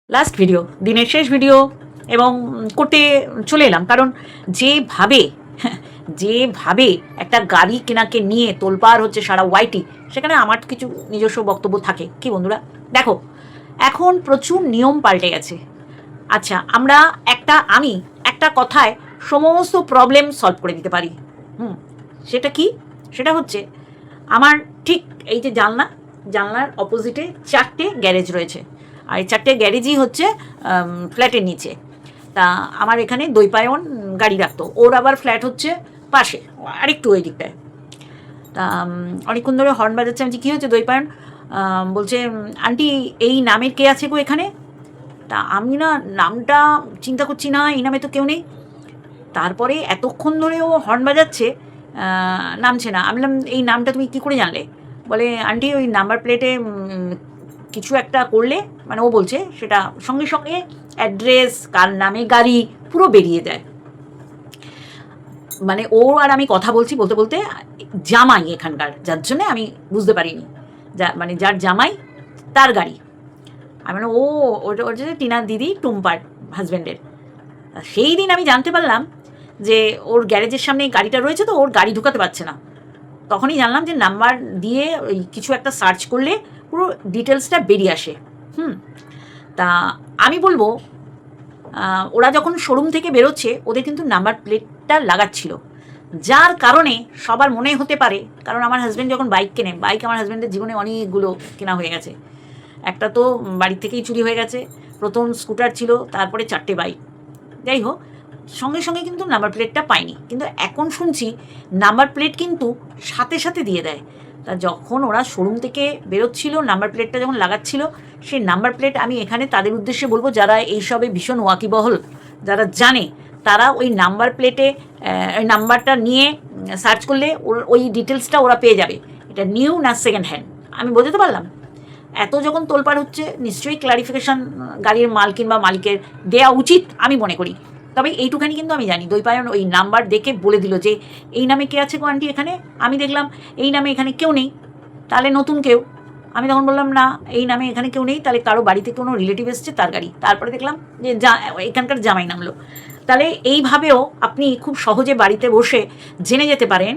Last video, দিনের শেষ video এবং করতে চলে এলাম, কারণ যেভাবে যেভাবে একটা গাড়ি কেনাকে নিয়ে তোলপাড় হচ্ছে সারা ওয়াইটি, সেখানে আমার কিছু নিজস্ব বক্তব্য থাকে। কি বন্ধুরা, দেখো, এখন প্রচুর নিয়ম পাল্টে গেছে। আচ্ছা, আমি একটা কথায় সমস্ত প্রবলেম সলভ করে দিতে পারি। সেটা কি? সেটা হচ্ছে, আমার ঠিক এই যে জানলার অপোজিটে 4টে গ্যারেজ রয়েছে, আর এই 4টে গ্যারেজই হচ্ছে ফ্ল্যাটের নিচে। তা আমার এখানে দৈপায়ন গাড়ি রাখতো, ওর আবার ফ্ল্যাট হচ্ছে পাশে আরেকটু ওই দিকটায়। তা অনেকক্ষণ ধরে হর্ন বাজাচ্ছে। আমি কী হচ্ছে দৈপায়ন? বলছে, আন্টি এই নামের কে আছে গো এখানে? তা আমি না নামটা চিন্তা করছি, না এই নামে তো কেউ নেই। তারপরে এতক্ষণ ধরে ও হর্ন বাজাচ্ছে, নামছে না। আমি বললাম, এই নামটা তুমি কী করে জানলে? বলে, আন্টি ওই নাম্বার প্লেটে কিছু একটা করলে, মানে ও বলছে সেটা সঙ্গে সঙ্গে অ্যাড্রেস, কার নামে গাড়ি, পুরো বেরিয়ে যায়। মানে ও আর আমি কথা বলতে বলতে জামাই এখানকার, যার জন্যে আমি বুঝতে পারিনি, মানে যার জামাই তার গাড়ি। আমি মানে ওটা হচ্ছে টিনার দিদি টুম্পার হাজব্যান্ডের। সেই দিন আমি জানতে পারলাম যে ওর গ্যারেজের সামনে গাড়িটা রয়েছে, তো ওর গাড়ি ঢুকাতে পারছে না। তখনই জানলাম যে নাম্বার দিয়ে ওই কিছু একটা সার্চ করলে পুরো ডিটেলসটা বেরিয়ে আসে। তা আমি বলবো, ওরা যখন শোরুম থেকে বেরোচ্ছে, ওদের কিন্তু নাম্বার প্লেটটা লাগাচ্ছিল, যার কারণে সবার মনে হতে পারে, কারণ আমার হাজব্যান্ড যখন বাইক কেনে, বাইক আমার হাজব্যান্ডের জীবনে অনেকগুলো কেনা হয়ে গেছে। একটা তো বাড়ি থেকেই চুরি হয়ে গেছে, প্রথম স্কুটার ছিল, তারপরে 4টে বাইক। যাই হোক, সঙ্গে সঙ্গে কিন্তু নাম্বার প্লেটটা পাইনি, কিন্তু এখন শুনছি নাম্বার প্লেট কিন্তু সাথে সাথে দিয়ে দেয়। তা যখন ওরা শোরুম থেকে বেরোচ্ছিল, নাম্বার প্লেটটা যখন লাগাচ্ছিল, সেই নাম্বার প্লেট আমি এখানে তাদের উদ্দেশ্যে বলবো, যারা এইসবে ভীষণ ওয়াকিবহল, যারা জানে, তারা ওই নাম্বার প্লেটে ওই নাম্বারটা নিয়ে সার্চ করলে ওই ডিটেলসটা ওরা পেয়ে যাবে, এটা নিউ না সেকেন্ড হ্যান্ড। আমি বোঝাতে পারলাম? এত যখন তোলপাড় হচ্ছে, নিশ্চয়ই ক্লারিফিকেশান গাড়ির মালকিন বা মালিকের দেওয়া উচিত আমি মনে করি। তবে এইটুখানি কিন্তু আমি জানি, দৈপায়ন ওই নাম্বার দেখে বলে দিল যে এই নামে কে আছে গো আন্টি এখানে? আমি দেখলাম এই নামে এখানে কেউ নেই, তাহলে নতুন কেউ। আমি তখন বললাম, না এই নামে এখানে কেউ নেই, তাহলে কারো বাড়িতে কোনো রিলেটিভ এসছে তার গাড়ি। তারপরে দেখলাম যে এখানকার জামাই নামলো। তাহলে এইভাবেও আপনি খুব সহজে বাড়িতে বসে জেনে যেতে পারেন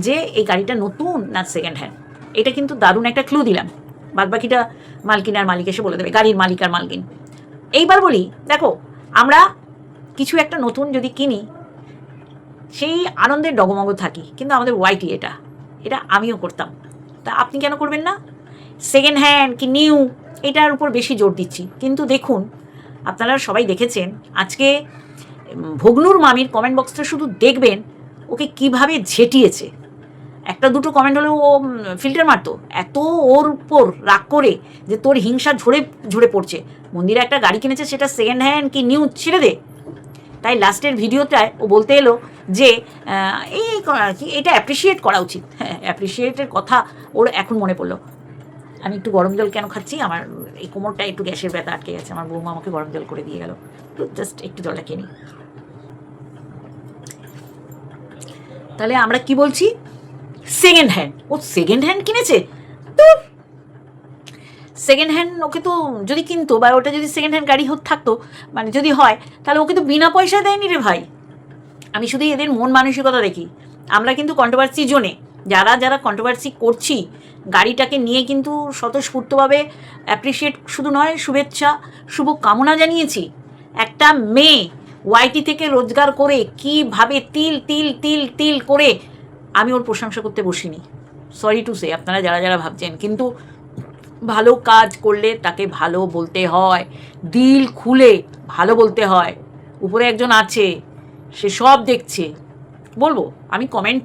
যে এই গাড়িটা নতুন না সেকেন্ড হ্যান্ড। এটা কিন্তু দারুণ একটা ক্লু দিলাম। বাদবাকিটা মালকিন আর মালিক এসে বলে দেবে, গাড়ির মালিক আর মালকিন। এইবার বলি, দেখো, আমরা কিছু একটা নতুন যদি কিনি, সেই আনন্দের ডগমগ থাকি, কিন্তু আমাদের ওয়াইটি এটা এটা আমিও করতাম। তা আপনি কেন করবেন না? সেকেন্ড হ্যান্ড কি নিউ, এটার উপর বেশি জোর দিচ্ছি। কিন্তু দেখুন, আপনারা সবাই দেখেছেন আজকে ভগ্নুর মামির কমেন্ট বক্সটা শুধু দেখবেন, ওকে কিভাবে ঝেঁটিয়েছে। একটা দুটো কমেন্ট হলেও ও ফিল্টার মারতো, এত ওর উপর রাগ করে যে তোর হিংসা ঝরে ঝরে পড়ছে। মন্দিরে একটা গাড়ি কিনেছে, সেটা সেকেন্ড হ্যান্ড কি নিউ ছেড়ে দে। তাই লাস্টের ভিডিওটায় ও বলতে এলো যে এটা অ্যাপ্রিসিয়েট করা উচিত। হ্যাঁ, অ্যাপ্রিসিয়েটের কথা ওর এখন মনে পড়লো। আমি একটু গরম জল কেন খাচ্ছি, আমার এই কোমরটা একটু গ্যাসের ব্যথা আটকে গেছে, আমার বৌমা আমাকে গরম জল করে দিয়ে গেল, তো জাস্ট একটু জলটা খেয়ে নিই। তাহলে আমরা কি বলছি? সেকেন্ড হ্যান্ড, ও সেকেন্ড হ্যান্ড কিনেছে, তো সেকেন্ড হ্যান্ড ওকে তো যদি কিনতো, বা ওটা যদি সেকেন্ড হ্যান্ড গাড়ি থাকতো, মানে যদি হয়, তাহলে ওকে তো বিনা পয়সায় দেয়নি রে ভাই। আমি শুধু এদের মন মানসিকতা দেখি। আমরা কিন্তু কন্ট্রোভার্সি জোনে, যারা কন্ট্রোভার্সি করছি, গাড়িটাকে নিয়ে কিন্তু স্বতঃস্ফূর্তভাবে অ্যাপ্রিসিয়েট শুধু নয়, শুভেচ্ছা শুভ কামনা জানিয়েছি। একটা মেয়ে ওয়াইটি থেকে রোজগার করে কীভাবে তিল তিল তিল তিল করে, আমি ওর প্রশংসা করতে বসিনি, সরি টু সে, আপনারা যারা ভাবছেন, কিন্তু ভালো কাজ করলে তাকে ভালো বলতে হয়, দিল খুলে ভালো বলতে হয়। উপরে একজন আছে, সে সব দেখছে। বলবো আমি কমেন্ট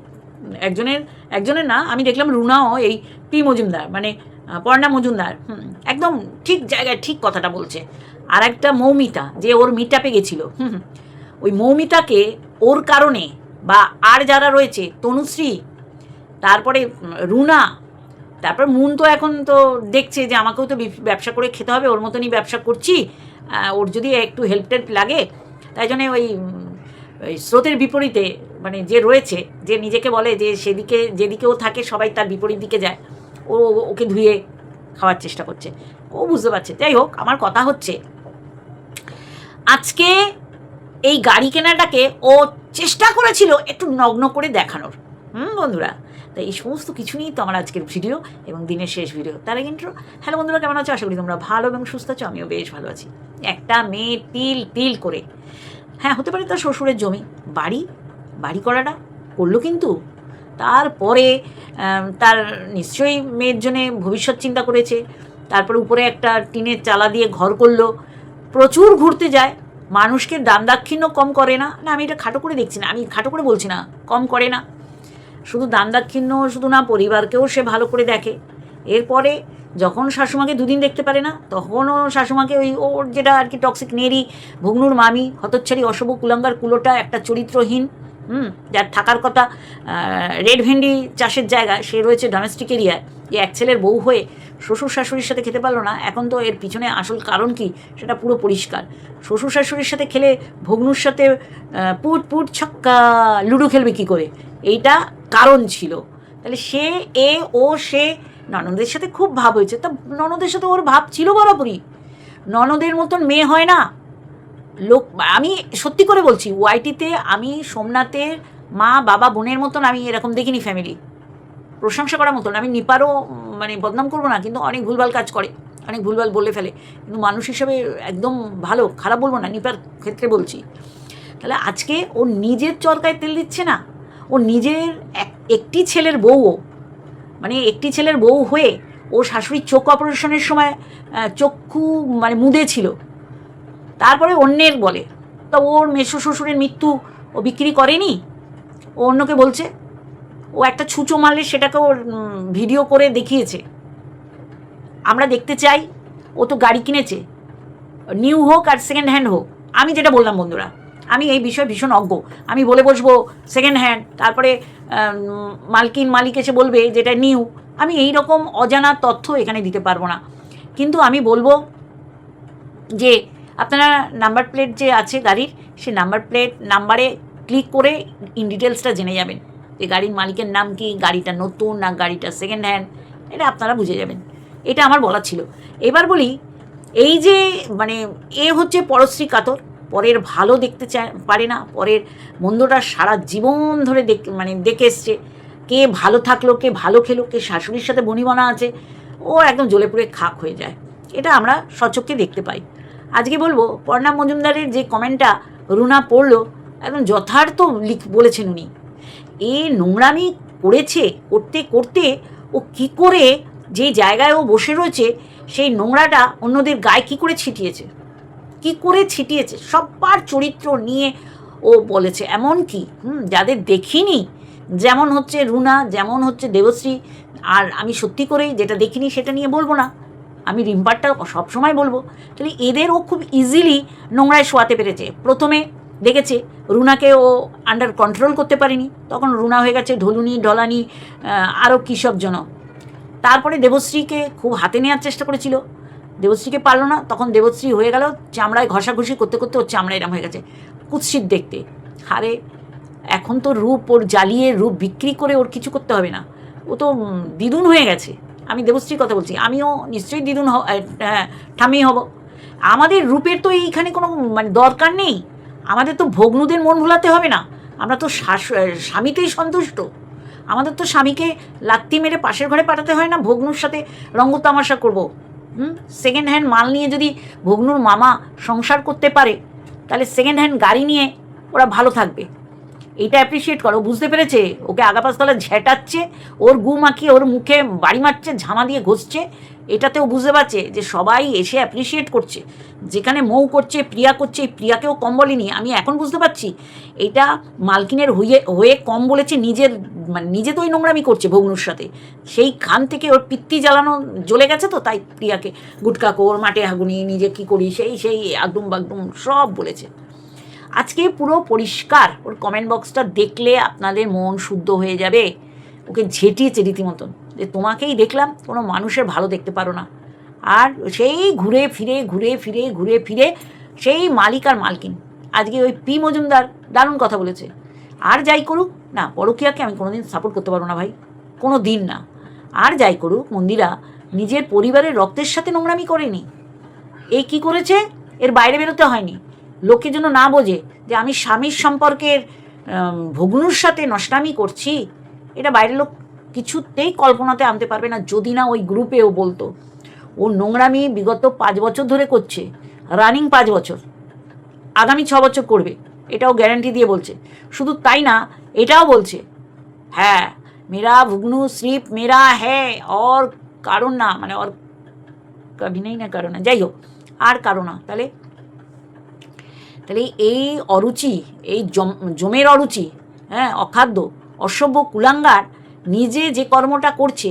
একজনের না, আমি দেখলাম রুনাও এই পি মজুমদার, মানে পর্ণা মজুমদার, একদম ঠিক জায়গায় ঠিক কথাটা বলছে। আর একটা মৌমিতা, যে ওর মিটআপে গেছিলো, ওই মৌমিতাকে ওর কারণে, বা আর যারা রয়েছে, তনুশ্রী, তারপরে রুনা, তারপর মুন তো এখন তো দেখছে যে আমাকেও তো ব্যবসা করে খেতে হবে, ওর মতনই ব্যবসা করছি, ওর যদি একটু হেল্প টেল্প লাগে, তাই জন্যে ওই স্রোতের বিপরীতে, মানে যে রয়েছে, যে নিজেকে বলে যে যেদিকে ও থাকে সবাই তার বিপরীত দিকে যায়, ওকে ধুয়ে খাওয়ার চেষ্টা করছে। ও বুঝতে পারছে। যাই হোক, আমার কথা হচ্ছে আজকে এই গাড়ি কেনাটাকে ও চেষ্টা করেছিল একটু নগ্ন করে দেখানোর। বন্ধুরা, তাই এই সমস্ত কিছু নিয়েই তো আমার আজকের ভিডিও এবং দিনের শেষ ভিডিও। তার আগে ইন্ট্রো। হ্যালো বন্ধুরা, কেমন আছো? আশা করি তোমরা ভালো এবং সুস্থ আছো। আমিও বেশ ভালো আছি। একটা মেয়ে তিল তিল করে, হ্যাঁ হতে পারে তার শ্বশুরের জমি, বাড়ি করাটা করলো, কিন্তু তারপরে তার নিশ্চয়ই মেয়ের জন্যে ভবিষ্যৎ চিন্তা করেছে। তারপরে উপরে একটা টিনের চালা দিয়ে ঘর করলো, প্রচুর ঘুরতে যায়, মানুষকে দান দাক্ষিণ্য কম করে না। না, আমি এটা খাটো করে দেখছি না, আমি খাটো করে বলছি না, কম করে না। শুধু দান দাক্ষিণ্য শুধু না, পরিবারকেও সে ভালো করে দেখে। এরপরে যখন শাশুমাকে দুদিন দেখতে পারে না, তখনও শাশুমাকে ওর যেটা আর কি টক্সিক নেরি, ভগ্নুর মামি, হতচ্ছাড়ি, অশুভ, কুলাঙ্গার, কুলোটা, একটা চরিত্রহীন, যার থাকার কথা রেড ভেন্ডি চাষের জায়গায়, সে রয়েছে ডোমেস্টিক এরিয়ায়, যে এক ছেলের বউ হয়ে শ্বশুর শাশুড়ির সাথে খেতে পারলো না। এখন তো এর পিছনে আসল কারণ কি সেটা পুরো পরিষ্কার। শ্বশুর শাশুড়ির সাথে খেলে ভগ্নুর সাথে পুট পুট ছক্কা লুডো খেলবে কী করে, এইটা কারণ ছিল। তাহলে সে ননদের সাথে খুব ভাব হয়েছে। তা ননদের সাথে ওর ভাব ছিল বরাবরই। ননদের মতন মেয়ে হয় না লোক। আমি সত্যি করে বলছি, ওয়াইটিতে আমি সোমনাথের মা বাবা বোনের মতন আমি এরকম দেখিনি ফ্যামিলি। প্রশংসা করার মতন। আমি নিপারও মানে বদনাম করবো না, কিন্তু অনেক ভুলভাল কাজ করে, অনেক ভুলভাল বলে ফেলে, কিন্তু মানুষ হিসেবে একদম ভালো, খারাপ বলবো না, নিপার ক্ষেত্রে বলছি। তাহলে আজকে ও নিজের চরকায় তেল দিচ্ছে না, ও নিজের একটি ছেলের বউও, মানে একটি ছেলের বউ হয়ে ও শাশুড়ির চোখ অপারেশনের সময় চক্ষু মানে মুদে ছিল, তারপরে অন্যের বলে। তা ওর মেসো শ্বশুরের মৃত্যু ও বিক্রি করেনি, ও অন্যকে বলছে। ও একটা ছুঁচো মারলে সেটাকে ওর ভিডিও করে দেখিয়েছে। আমরা দেখতে চাই। ও তো গাড়ি কিনেছে, নিউ হোক আর সেকেন্ড হ্যান্ড হোক। আমি যেটা বললাম বন্ধুরা, আমি এই বিষয়ে ভীষণ অজ্ঞ। আমি বলে বসবো সেকেন্ড হ্যান্ড, তারপরে মালিক এসে বলবে যেটা নিউ। আমি এই রকম অজানা তথ্য এখানে দিতে পারবো না। কিন্তু আমি বলবো যে আপনারা নাম্বার প্লেট যে আছে গাড়ির, সে নাম্বারে ক্লিক করে ইন ডিটেলসটা জেনে যাবেন যে গাড়ির মালিকের নাম কি, গাড়িটা নতুন না গাড়িটা সেকেন্ড হ্যান্ড, এটা আপনারা বুঝে যাবেন। এটা আমার বলার ছিল। এবার বলি, এই যে মানে হচ্ছে পরশ্রী কাতর, পরের ভালো দেখতে পারে না, পরের মন্দটা সারা জীবন ধরে দেখে এসছে। কে ভালো থাকলো, কে ভালো খেলো, কে শাশুড়ির সাথে বনিবনা আছে, ও একদম জ্বলে পুড়ে খাক হয়ে যায়। এটা আমরা সচক্ষে দেখতে পাই। আজকে বলবো, পর্ণা মজুমদারের যে কমেন্টটা রুনা পড়লো, একদম যথার্থ বলেছেন উনি। নোংরামি করতে করতে ও কী করে যে জায়গায় ও বসে রয়েছে, সেই নোংরাটা অন্যদের গায়ে কী করে ছিটিয়েছে, সবার চরিত্র নিয়ে ও বলেছে। এমন কি যাদের দেখিনি, যেমন হচ্ছে রুনা, যেমন হচ্ছে দেবশ্রী, আর আমি সত্যি করেই যেটা দেখিনি সেটা নিয়ে বলবো না, আমি রিম্পারটা সবসময় বলবো। তাহলে এদের ও খুব ইজিলি নোংরায় শোয়াতে পেরেছে। প্রথমে দেখেছে রুনাকে ও আন্ডার কন্ট্রোল করতে পারেনি, তখন রুনা হয়ে গেছে ঢলুনি ঢলানি আরও কী সব জন। তারপরে দেবশ্রীকে খুব হাতে নেওয়ার চেষ্টা করেছিল, দেবশ্রীকে পারলো না, তখন দেবশ্রী হয়ে গেল চামড়ায় ঘষাঘষি করতে করতে ওর চামড়া এরম হয়ে গেছে, কুৎসিত দেখতে। আরে এখন তো ওর জ্বালিয়ে রূপ বিক্রি করে ওর কিছু করতে হবে না, ও তো দ্বিগুণ হয়ে গেছে। আমি দেবশ্রীর কথা বলছি, আমিও নিশ্চয়ই দ্বিগুণ ঠামেই হব। আমাদের রূপের তো এইখানে কোনো মানে দরকার নেই, আমাদের তো ভগ্নুদের মন ভোলাতে হবে না, আমরা তো স্বামীতেই সন্তুষ্ট। আমাদের তো স্বামীকে লাত্তি মেরে পাশের ঘরে পাঠাতে হয় না ভগ্নুর সাথে রঙ্গতামাশা করবো। সেকেন্ড হ্যান্ড মাল নিয়ে যদি ভগ্নুর মামা সংসার করতে পারে, তাহলে সেকেন্ড হ্যান্ড গাড়ি নিয়ে ওরা ভালো থাকবে। এইটা অ্যাপ্রিসিয়েট করো। বুঝতে পেরেছে ওকে আগাপাশতলা ঝেঁটাচ্ছে, ওর গু মাখিয়ে ওর মুখে বাড়ি মারছে, ঝামা দিয়ে ঘষছে, এটাতেও বুঝতে পারছে যে সবাই এসে অ্যাপ্রিসিয়েট করছে। যেখানে মৌ করছে, প্রিয়া করছে, এই প্রিয়াকেও কম বলেনি। আমি এখন বুঝতে পারছি এটা মালকিনের হয়ে কম বলেছে, নিজে তো ওই নোংরামি করছে ভগ্নুর সাথে, সেইখান থেকে ওর পিত্তি জ্বলে গেছে, তো তাই প্রিয়াকে গুটকা কোর, মাঠে হাগুনি, নিজে কী করি সেই আগডুম বাগডুম সব বলেছে। আজকে পুরো পরিষ্কার, ওর কমেন্ট বক্সটা দেখলে আপনাদের মন শুদ্ধ হয়ে যাবে। ওকে ঝেঁটিয়েছে রীতিমতন, যে তোমাকেই দেখলাম, কোনো মানুষের ভালো দেখতে পারো না। আর সেই ঘুরে ফিরে সেই মালিক আর মালকিন। আজকে ওই পি মজুমদার দারুণ কথা বলেছে। আর যাই করুক না, পরকীয়াকে আমি কোনোদিন সাপোর্ট করতে পারবো না ভাই, কোনো দিন না। আর যাই করুক মন্দিরা, নিজের পরিবারের রক্তের সাথে নোংরামি করেনি। এই কি করেছে, এর বাইরে বেরোতে হয়নি। লোকে যেন না বোঝে যে আমি স্বামীর সম্পর্কের ভগ্নুর সাথে নষ্টামি করছি, এটা বাইরের লোক কিছুতেই কল্পনাতে আনতে পারবে না, যদি না ওই গ্রুপেও বলতো। ও নোংরামি বিগত 5 বছর ধরে করছে, রানিং 5 বছর, আগামী 6 বছর করবে, এটাও গ্যারান্টি দিয়ে বলছে। শুধু তাই না, এটাও বলছে, হ্যাঁ মেরা ভুগনু সির্ফ মেরা হ্যাঁ और কারণ না, মানে और कभी नहीं না কারণ না, যাই হোক আর কারণ না। তাহলে এই অরুচি, এই জমের অরুচি, হ্যাঁ, অখাদ্য অসভ্য কুলাঙ্গার নিজে যে কর্মটা করছে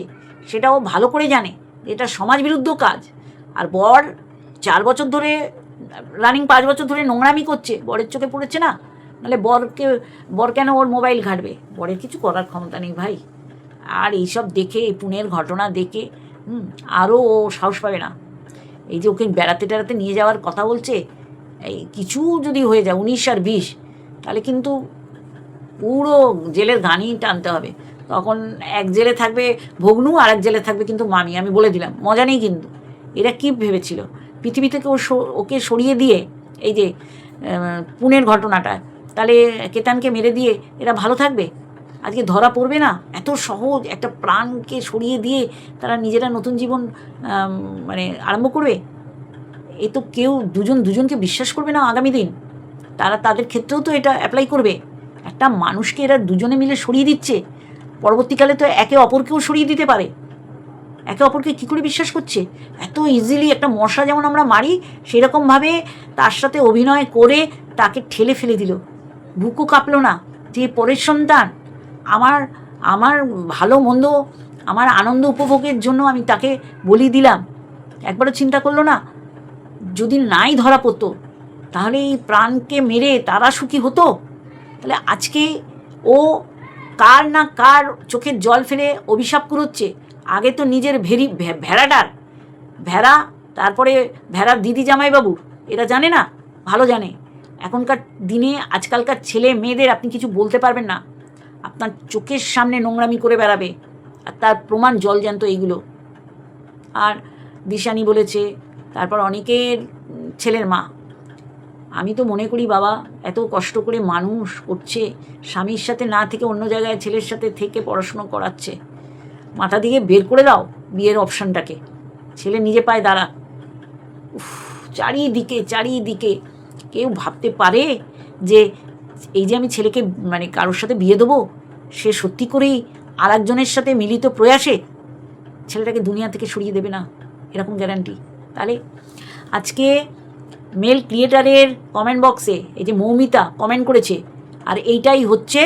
সেটাও ভালো করে জানে এটা সমাজ বিরুদ্ধ কাজ। আর বর 4 বছর ধরে, রানিং 5 বছর ধরে নোংরামি করছে, বরের চোখে পড়েছে না? নাহলে বর কেন ওর মোবাইল ঘাঁটবে? বরের কিছু করার ক্ষমতা নেই ভাই। আর এইসব দেখে, এই পুনের ঘটনা দেখে আরও ও সাহস পাবে না। এই যে ওকে বেড়াতে টেড়াতে নিয়ে যাওয়ার কথা বলছে, এই কিছু যদি হয়ে যায় 19 আর 20, তাহলে কিন্তু পুরো জেলের গানই টানতে হবে। তখন এক জেলে থাকবে ভগ্নু, আর এক জেলে থাকবে কিন্তু মামি, আমি বলে দিলাম, মজা নেই কিন্তু। এরা কী ভেবেছিল পৃথিবী থেকে ওকে সরিয়ে দিয়ে, এই যে পুনের ঘটনাটা, তাহলে কেতানকে মেরে দিয়ে এরা ভালো থাকবে? আজকে ধরা পড়বে না? এত সহজ একটা প্রাণকে সরিয়ে দিয়ে তারা নিজেরা নতুন জীবন মানে আরম্ভ করবে? এ তো কেউ দুজনকে বিশ্বাস করবে না আগামী দিন। তাদের ক্ষেত্রেও তো এটা অ্যাপ্লাই করবে। একটা মানুষকে এরা দুজনে মিলে সরিয়ে দিচ্ছে, পরবর্তীকালে তো একে অপরকেও সরিয়ে দিতে পারে। একে অপরকে কী করে বিশ্বাস করছে এত ইজিলি? একটা মশা যেমন আমরা মারি, সেরকমভাবে তার সাথে অভিনয় করে তাকে ঠেলে ফেলে দিল। বুকও কাঁপলো না যে পরের সন্তান, আমার ভালো মন্দ, আমার আনন্দ উপভোগের জন্য আমি তাকে বলি দিলাম। একবারও চিন্তা করলো না? যদি নাই ধরা পড়তো তাহলে এই প্রাণকে মেরে তারা সুখী হতো? তাহলে আজকে ও কার না কার চোখের জল ফেলে অভিশাপ কুড়োচ্ছে। আগে তো নিজের ভেড়া, তারপরে ভেড়ার দিদি জামাইবাবুর, এরা জানে না? ভালো জানে। এখনকার দিনে আজকালকার ছেলে মেয়েদের আপনি কিছু বলতে পারবেন না, আপনার চোখের সামনে নোংরামি করে বেড়াবে, আর তার প্রমাণ জলজ্যান্ত এইগুলো। আর দিশানি বলেছে, তারপর অনেকের ছেলের মা। আমি তো মনে করি বাবা, এত কষ্ট করে মানুষ করছে, স্বামীর সাথে না থেকে অন্য জায়গায় ছেলের সাথে থেকে পড়াশুনো করাচ্ছে, মাথা দিয়ে বের করে দাও বিয়ের অপশানটাকে, ছেলে নিজে পায়ে দাঁড়া। চারিদিকে কেউ ভাবতে পারে যে এই যে আমি ছেলেকে মানে কারোর সাথে বিয়ে দেবো, সে সত্যি করেই আর একজনের সাথে মিলিত প্রয়াসে ছেলেটাকে দুনিয়া থেকে সরিয়ে দেবে না, এরকম গ্যারান্টি? তাহলে আজকে মেল ক্রিয়েটারের কমেন্ট বক্সে এই যে মৌমিতা কমেন্ট করেছে, আর এইটাই হচ্ছে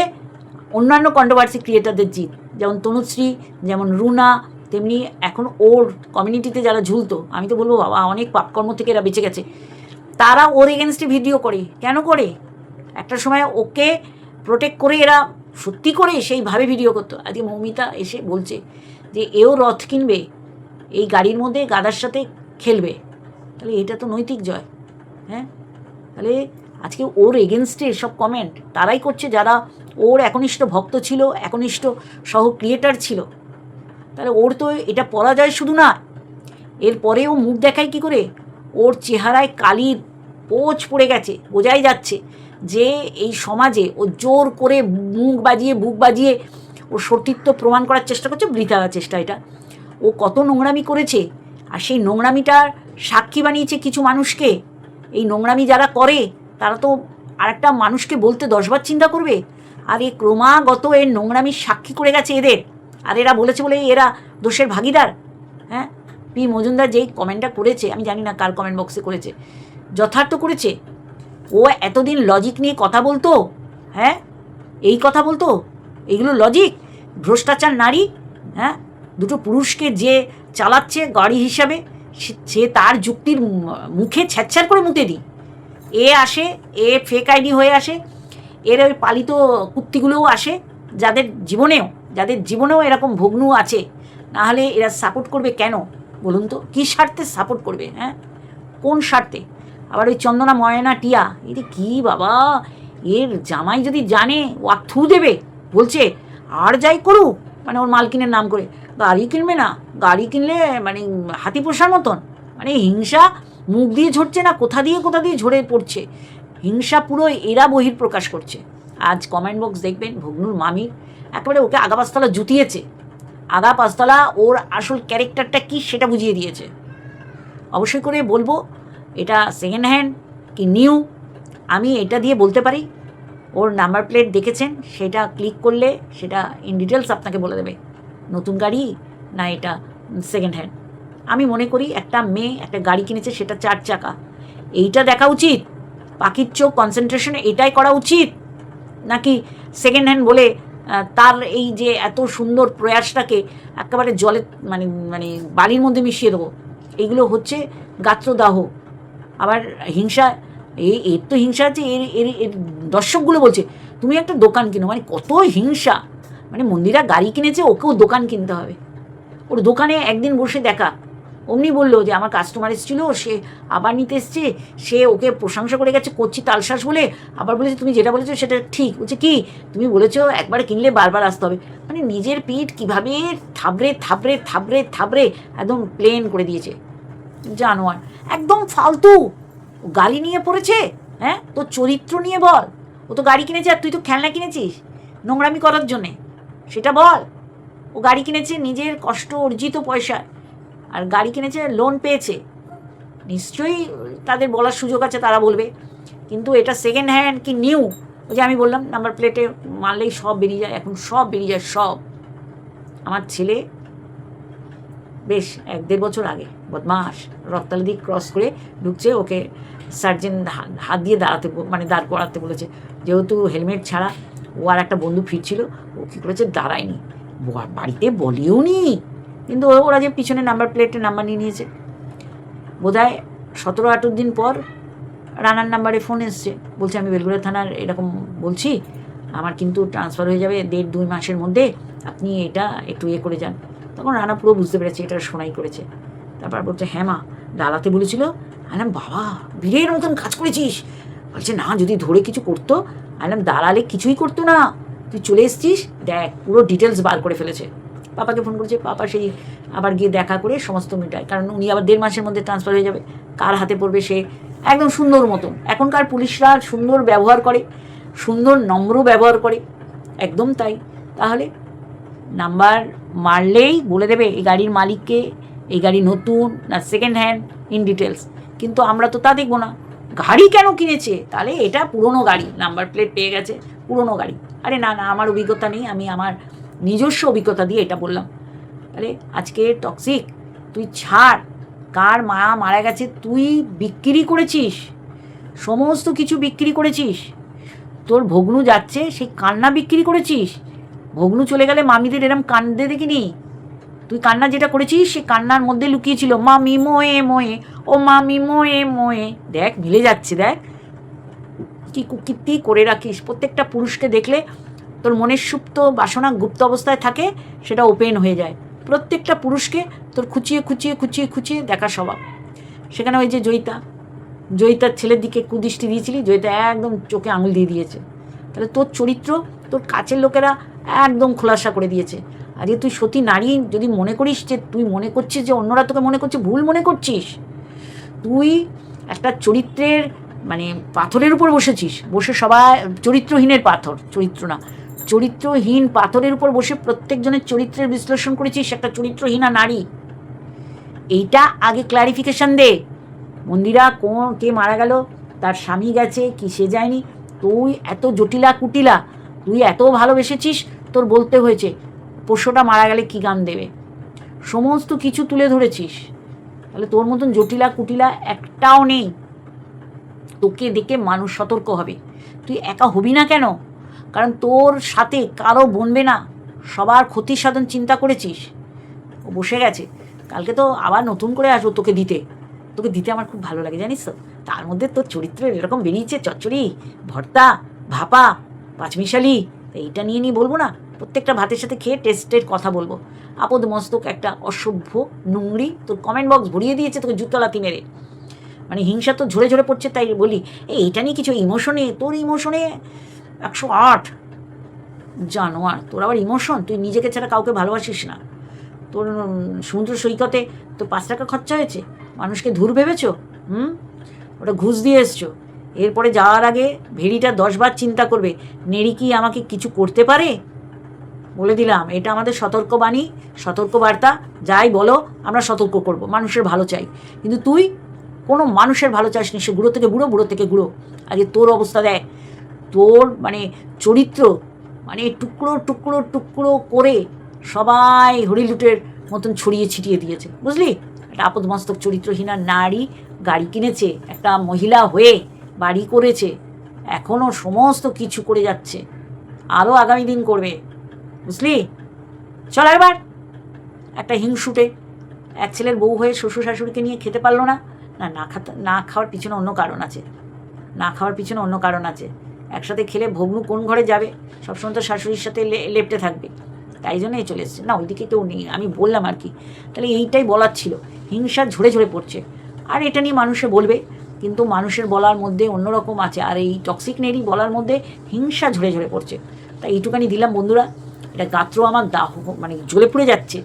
অন্যান্য কন্ট্রোভার্সি ক্রিয়েটারদের জিত। যেমন তনুশ্রী, যেমন রুনা, তেমনি এখন ওর কমিউনিটিতে যারা ঝুলতো, আমি তো বলবো বাবা অনেক পাপকর্ম থেকে এরা বেঁচে গেছে, তারা ওর এগেনস্টে ভিডিও করে। কেন করে? একটা সময় ওকে প্রোটেক্ট করে এরা সত্যি করে সেইভাবে ভিডিও করতো। আজকে মৌমিতা এসে বলছে যে এও রথ কিনবে, এই গাড়ির মধ্যে গাদার সাথে খেলবে। তাহলে এটা তো নৈতিক জয়। হ্যাঁ, তাহলে আজকে ওর এগেনস্টে সব কমেন্ট তারাই করছে যারা ওর একনিষ্ঠ ভক্ত ছিল, একনিষ্ঠ সহ ক্রিয়েটার ছিল। তাহলে ওর তো এটা পরাজয় শুধু না, এরপরেও মুখ দেখায় কী করে? ওর চেহারায় কালির পোঁচ পড়ে গেছে, বোঝাই যাচ্ছে যে এই সমাজে ও জোর করে বুক বাজিয়ে ওর সতীত্ব প্রমাণ করার চেষ্টা করছে। বৃথা চেষ্টা এটা। ও কত নোংরামি করেছে, আর সেই নোংরামিটার সাক্ষী বানিয়েছে কিছু মানুষকে। এই নোংরামি যারা করে তারা তো আরেকটা মানুষকে বলতে 10 বার চিন্তা করবে, আর এ ক্রমাগত এর নোংরামির সাক্ষী করে গেছে এদের, আর এরা বলেছে বলে এরা দোষের ভাগিদার। হ্যাঁ, পি মজুমদার যেই কমেন্টটা করেছে, আমি জানি না কার কমেন্ট বক্সে করেছে, যথার্থ করেছে। ও এতদিন লজিক নিয়ে কথা বলতো, হ্যাঁ, এই কথা বলতো, এইগুলো লজিক? ভ্রষ্টাচার নারী, হ্যাঁ, দুটো পুরুষকে যে চালাচ্ছে গাড়ি হিসাবে, সে তার যুক্তির মুখে ছ্যাঁচ্ছার করে মুতে দিই। এ আসে, এ ফেক আইডি হয়ে আসে, এর ওই পালিত কুত্তিগুলোও আসে, যাদের জীবনেও এরকম ভগ্নু আছে। নাহলে এরা সাপোর্ট করবে কেন বলুন তো? কী স্বার্থে সাপোর্ট করবে? হ্যাঁ, কোন স্বার্থে? আবার ওই চন্দনা ময়না টিয়া, এটা কি বাবা, এর জামাই যদি জানে ও থু দেবে, বলছে আর যাই করুক, মানে ওর মালকিনের নাম করে, গাড়ি কিনবে না, গাড়ি কিনলে মানে হাতি পোষার মতন, মানে হিংসা মুখ দিয়ে ঝরছে না, কোথা দিয়ে ঝরে পড়ছে হিংসা, পুরো এরা বহিঃপ্রকাশ করছে। আজ কমেন্ট বক্স দেখবেন ভগ্নুর মামি একেবারে ওকে আগা পাঁচতলা জুতিয়েছে, আগা পাঁচতলা ওর আসল ক্যারেক্টারটা কী সেটা বুঝিয়ে দিয়েছে। অবশ্যই করে বলবো এটা সেকেন্ড হ্যান্ড কি নিউ, আমি এটা দিয়ে বলতে পারি। ওর নাম্বার প্লেট দেখেছেন, সেটা ক্লিক করলে সেটা ইন ডিটেলস আপনাকে বলে দেবে নতুন গাড়ি না এটা সেকেন্ড হ্যান্ড। আমি মনে করি একটা মেয়ে একটা গাড়ি কিনেছে, সেটা 4 চাকা, এইটা দেখা উচিত, পাখির চোখ কনসেন্ট্রেশন এটাই করা উচিত, নাকি সেকেন্ড হ্যান্ড বলে তার এই যে এত সুন্দর প্রয়াসটাকে একেবারে জলে মানে মানে বালির মধ্যে মিশিয়ে দেবো। এইগুলো হচ্ছে গাত্রদাহ। আবার হিংসা, এর তো হিংসা আছে, এর দর্শকগুলো বলছে তুমি একটা দোকান কিনো, মানে কত হিংসা। মানে মন্দিরা গাড়ি কিনেছে, ওকেও দোকান কিনতে হবে। ওর দোকানে একদিন বসে দেখা, অমনি বললো যে আমার কাস্টমার এসেছিলো, সে আবার নিতে এসছে, সে ওকে প্রশংসা করে গেছে করছি তালশ্বাস বলে, আবার বলেছে তুমি যেটা বলেছো সেটা ঠিক। বলছে কি তুমি বলেছো একবার কিনলে বারবার আসতে হবে। মানে নিজের পিঠ কীভাবে থাবড়ে থাবড়ে থাবড়ে থাবড়ে একদম প্লেন করে দিয়েছে। জানোয়ার একদম ফালতু, গাড়ি নিয়ে পড়েছে। হ্যাঁ, তোর চরিত্র নিয়ে বল। ও তো গাড়ি কিনেছে আর তুই তো খেলনা কিনেছিস নোংরামি করার জন্যে, সেটা বল। ও গাড়ি কিনেছে নিজের কষ্ট অর্জিত পয়সায়, আর গাড়ি কিনেছে লোন পেয়েছে, নিশ্চয়ই তাদের বলার সুযোগ আছে, তারা বলবে। কিন্তু এটা সেকেন্ড হ্যান্ড কি নিউ, ওই যে আমি বললাম নাম্বার প্লেটে মারলেই সব বেরিয়ে যায়, এখন সব বেরিয়ে যায় সব। আমার ছেলে বেশ 1-1.5 বছর আগে বদমাস রক্তালি দিক ক্রস করে ঢুকছে, ওকে সার্জেন হাত দিয়ে দাঁড় করাতে বলেছে, যেহেতু হেলমেট ছাড়া ও আর একটা বন্ধু ফিরছিল, ও কী করেছে দাঁড়ায়নি, বাড়িতে বলিও নি, কিন্তু ওরা যে পিছনে নাম্বার প্লেটে নাম্বার নিয়ে নিয়েছে। বোধহয় 17-18 দিন পর রানার নাম্বারে ফোন এসছে, বলছে আমি বেলগুড়া থানার এরকম বলছি, আমার কিন্তু ট্রান্সফার হয়ে যাবে 1.5-2 মাসের মধ্যে, আপনি এটা একটু করে যান। তখন রানা পুরো বুঝতে পেরেছে এটা শোনাই করেছে। তারপর বলছে হ্যাঁ মা, দাঁড়াতে বলেছিল। আলাম বাবা বীরের মতন কাজ করেছিস। বলছে না, যদি ধরে কিছু করতো। আলাম দাঁড়ালে কিছুই করতো না, তুই চলে এসছিস, দেখ পুরো ডিটেলস বার করে ফেলেছে। পাপাকে ফোন করেছে, পাপা সেই আবার গিয়ে দেখা করে সমস্ত মেটায়, কারণ উনি আবার 1.5 মাসের মধ্যে ট্রান্সফার হয়ে যাবে, কার হাতে পড়বে সে একদম সুন্দর মতন। এখনকার পুলিশরা সুন্দর ব্যবহার করে, সুন্দর নম্র ব্যবহার করে, একদম তাই। তাহলে নাম্বার মারলেই বলে দেবে এই গাড়ির মালিককে, এই গাড়ি নতুন না সেকেন্ড হ্যান্ড ইন ডিটেলস। কিন্তু আমরা তো তা দেখবো না, গাড়ি কেন কিনেছে, তাহলে এটা পুরনো গাড়ি, নাম্বার প্লেট পেয়ে গেছে পুরনো গাড়ি। আরে না না, আমার অভিজ্ঞতা নেই, আমি আমার নিজস্ব অভিজ্ঞতা দিয়ে এটা বললাম। তাহলে আজকে টক্সিক তুই ছাড়, কার মা মারা গেছে তুই বিক্রি করেছিস, সমস্ত কিছু বিক্রি করেছিস, তোর ভগ্নু যাচ্ছে সেই কান্না বিক্রি করেছিস। ভগ্নু চলে গেলে মামিদের এরম কান্দে দেখিনি, তুই কান্না যেটা করেছিস সে কান্নার মধ্যে লুকিয়েছিল মামি মোয়ে মোয়ে, ও মামি মোয়ে মোয়ে। দেখ মিলে যাচ্ছে, দেখ কি কুকীর্তি করে রাখিস। প্রত্যেকটা পুরুষকে দেখলে তোর মনের সুপ্ত বাসনা গুপ্ত অবস্থায় থাকে, সেটা ওপেন হয়ে যায়। প্রত্যেকটা পুরুষকে তোর খুঁচিয়ে খুঁচিয়ে খুঁচিয়ে খুঁচিয়ে দেখা স্বভাব। সেখানে ওই যে জয়িতার ছেলের দিকে কুদৃষ্টি দিয়েছিলি, জয়িতা একদম চোখে আঙুল দিয়ে দিয়েছে। তাহলে তোর চরিত্র তোর কাছের লোকেরা একদম খোলাসা করে দিয়েছে। আর যে তুই সতী নারী যদি মনে করিস, যে তুই মনে করছিস যে অন্যরা তোকে মনে করছে, ভুল মনে করছিস। তুই একটা চরিত্রের মানে পাথরের উপর বসেছিস, বসে সবাই চরিত্রহীনের পাথর, চরিত্র না চরিত্রহীন পাথরের উপর বসে প্রত্যেকজনের চরিত্রের বিশ্লেষণ করেছিস, একটা চরিত্রহীনা নারী। এইটা আগে ক্লারিফিকেশন দে। মন্দিরা কে মারা গেল, তার স্বামী গেছে কি সে যায়নি, তুই এত জটিলা কুটিলা, তুই এত ভালোবেসেছিস, তোর বলতে হয়েছে পোষ্যটা মারা গেলে কি গান দেবে, সমস্ত কিছু তুলে ধরেছিস। তাহলে তোর মতন জটিলা কুটিলা একটাও নেই, তোকে দেখে মানুষ সতর্ক হবে। তুই একা হবি না কেন, কারণ তোর সাথে কারো বনবে না, সবার ক্ষতি সাধন চিন্তা করেছিস। ও বসে গেছে, কালকে তো আবার নতুন করে আসবো তোকে দিতে আমার খুব ভালো লাগে জানিস তো। তার মধ্যে তোর চরিত্র এরকম বেরিয়েছে, চচ্চড়ি ভর্তা ভাপা পাঁচমিশালি, এইটা নিয়ে বলবো না, প্রত্যেকটা ভাতের সাথে খেয়ে টেস্টের কথা বলবো। আপদ মস্তক একটা অসভ্য নোংরি তোর কমেন্ট বক্স ভরিয়ে দিয়েছে তোকে জুতলাতি মেরে। মানে হিংসা তো ঝরে ঝরে পড়ছে, তাই বলি এইটা নিয়ে কিছু ইমোশনে, তোর ইমোশনে 108 জানোয়ার। তোর আবার ইমোশন, তুই নিজেকে ছাড়া কাউকে ভালোবাসিস না, তোর সমুদ্র সৈকতে তো 5 টাকা খরচা হয়েছে, মানুষকে ধুর ভেবেছো? ওটা ঘুষ দিয়ে এসছো। এরপরে যাওয়ার আগে ভেড়িটা 10 বার চিন্তা করবে, নেড়ি কি আমাকে কিছু করতে পারে? বলে দিলাম, এটা আমাদের সতর্কবাণী, সতর্কবার্তা। যাই বলো আমরা সতর্ক করব, মানুষের ভালো চাই। কিন্তু তুই কোনো মানুষের ভালো চাস নি, সে বুড়ো থেকে বুড়ো, বুড়ো থেকে বুড়ো। আজকে তোর অবস্থা দেখ, তোর মানে চরিত্র মানে টুকরো টুকরো টুকরো করে সবাই হরিলুটের মতন ছড়িয়ে ছিটিয়ে দিয়েছে, বুঝলি? একটা আপদমস্তক চরিত্রহীনা নারী গাড়ি কিনেছে, একটা মহিলা হয়ে বাড়ি করেছে, এখনও সমস্ত কিছু করে যাচ্ছে, আরও আগামী দিন করবে, বুঝলি? চল একবার একটা হিংসুটে এক ছেলের বউ হয়ে শ্বশুর শাশুড়িকে নিয়ে খেতে পারলো না। না খাওয়ার পিছনে অন্য কারণ আছে, না খাওয়ার পিছনে অন্য কারণ আছে। একসাথে খেলে ভগ্নু কোন ঘরে যাবে? সবসময় তো শাশুড়ির সাথে লেপটে থাকবে, তাই জন্যই চলে এসছে। না, ওইদিকে কেউ নেই, আমি বললাম আর কি। তাহলে এইটাই বলার ছিল, হিংসা ঝরে ঝরে পড়ছে। আর এটা নিয়ে মানুষে বলবে, কিন্তু মানুষের বলার মধ্যে অন্যরকম আছে, আর এই টক্সিক নেরি বলার মধ্যে হিংসা ঝরে ঝরে পড়ছে। তাই এইটুখানি দিলাম বন্ধুরা, এটা গাত্র আমার দাহ মানে জ্বলে পুড়ে যাচ্ছে।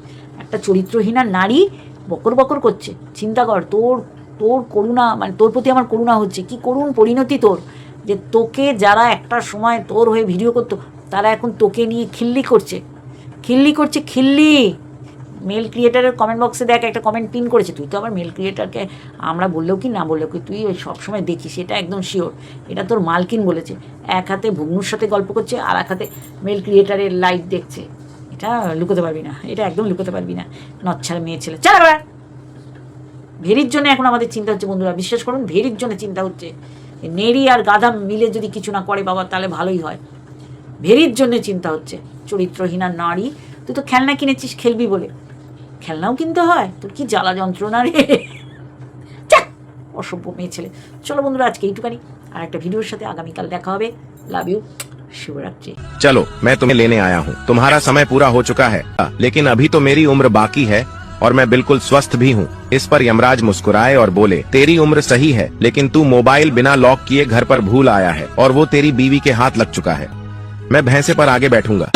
একটা চরিত্রহীনা নারী বকর বকর করছে, চিন্তা কর। তোর করুণা মানে তোর প্রতি আমার করুণা হচ্ছে, কি করুণ পরিণতি তোর, যে তোকে যারা একটা সময় তোর হয়ে ভিডিও করতো তারা এখন তোকে নিয়ে খিল্লি করছে। মেল ক্রিয়েটারের কমেন্ট বক্সে দেখ, একটা কমেন্ট পিন করেছে। তুই তো আবার মেল ক্রিয়েটারকে আমরা বললেও কি না বললেও কি, তুই ওই সবসময় দেখিস, এটা একদম শিওর। এটা তোর মালকিন বলেছে। এক হাতে ভগ্নুর সাথে গল্প করছে, আর এক হাতে মেল ক্রিয়েটারের লাইভ দেখছে। এটা লুকোতে পারবি না, এটা একদম লুকোতে পারবি না। নচ্ছার মেয়ে ছেলে, চল এবার। ভেরির জন্য এখন আমাদের চিন্তা হচ্ছে বন্ধুরা, বিশ্বাস করুন, ভেরির জন্য চিন্তা হচ্ছে। নেড়ি আর গাধা মিলে যদি কিছু না করে বাবা, তাহলে ভালোই হয়। ভেরির জন্য চিন্তা হচ্ছে। চরিত্রহীনা নারী, তুই তো খেলনা কিনেছিস খেলবি বলে, খেলনাও কিনতে হয়? তোর কি জ্বালা যন্ত্রণা রে, অসভ্য মেয়ে ছেলে। চলো বন্ধুরা, আজকে এইটুখানি, আর একটা ভিডিওর সাথে আগামীকাল দেখা হবে। Love you, Shivratri. चलो मैं तुम्हें लेने आया हूँ। तुम्हारा समय पूरा हो चुका है, लेकिन अभी तो मेरी उम्र बाकी है और मैं बिल्कुल स्वस्थ भी हूँ। इस पर यमराज मुस्कुराए और बोले, तेरी उम्र सही है, लेकिन तू मोबाइल बिना लॉक किए घर पर भूल आया है और वो तेरी बीवी के हाथ लग चुका है। मैं भैंसे पर आगे बैठूंगा।